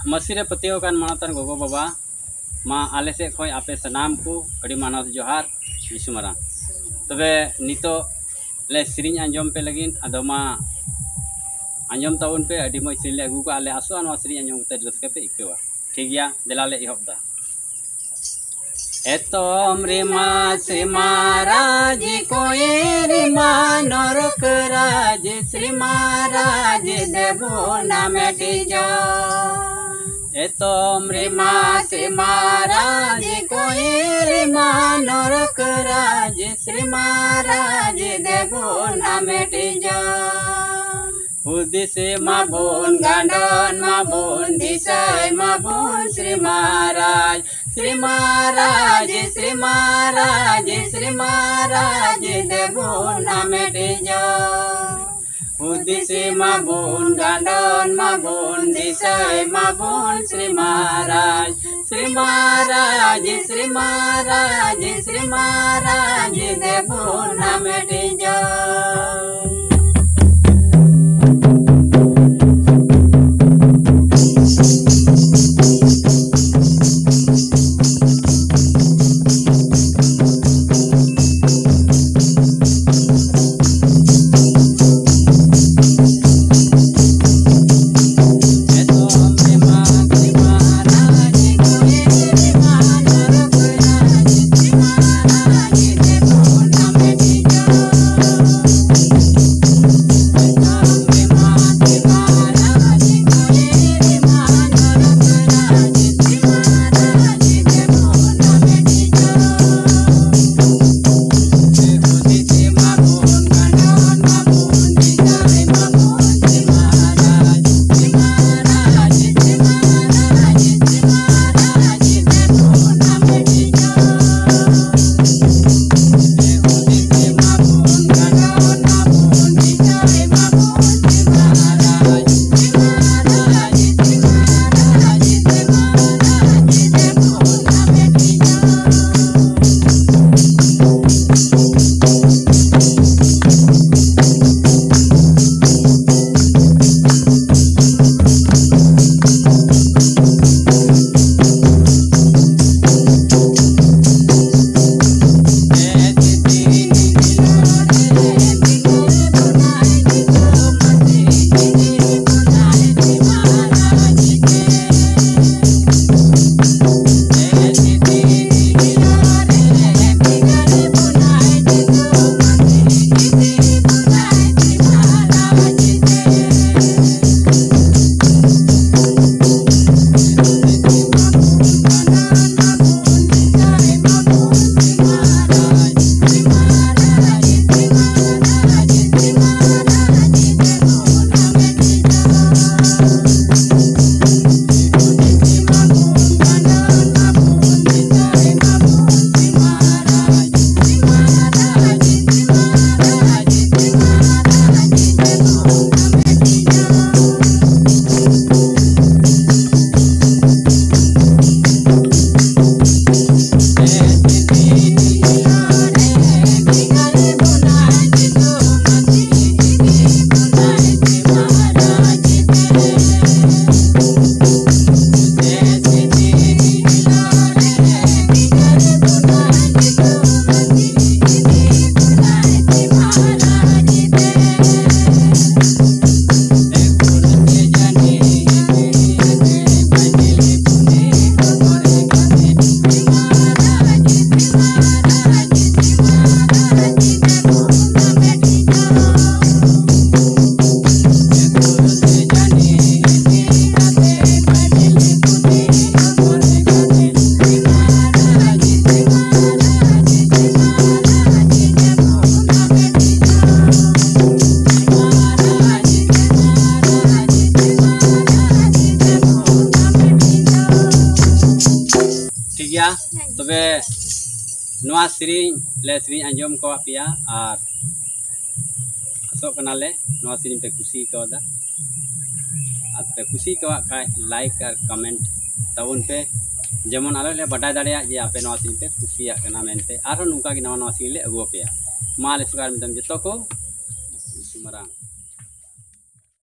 मसीरे पतियो कान मानतन गोगो बाबा मा आले से खोय आपे सनाम को अड़ी मानव जोहार यीशु मारा तबे नितो ले सिरिंग अंजम पे लगिन अदो मा अंजम ताउन पे अड़ी मो सिरिंग ले अगु को आले आसो अनवा सिरिंग अंजम ते रस्के पे इकवा ठीक गया दिलाले इहबदा एतोम रिमा श्री महाराज कोई रिमा नरक राज श्री महाराज देवो नामे टीजो एतोम रिमा श्री महाराज कोई रिमा नरक राज श्री महाराज देवो नामे टीजो उदिसे माबोन गांडन माबोन दिसाय माबोन श्री महाराज श्री महाराज श्री महाराज श्री महाराज देवो नामे टीजो उदिसे माबोन गांडन माबोन दिसाय माबोन श्री महाराज श्री महाराज श्री महाराज श्री महाराज देवो नामे टीजो गया तबे नवा सिरिंग ले सिरिंग अंजम को पिया और आसोक कनाले नवा सिरिंग पे खुशी कवदा और पे खुशी कवा खाय लाइक और कमेंट ताउन पे जेमन आले ले बटाय दाड़िया जे आपे नवा सिरिंग पे खुशिया कना मेनते आरो नुका कि नवा नवा सिरिंग ले अगुआ पेया मा ले सुकार मिदम जतो को सुमरांग।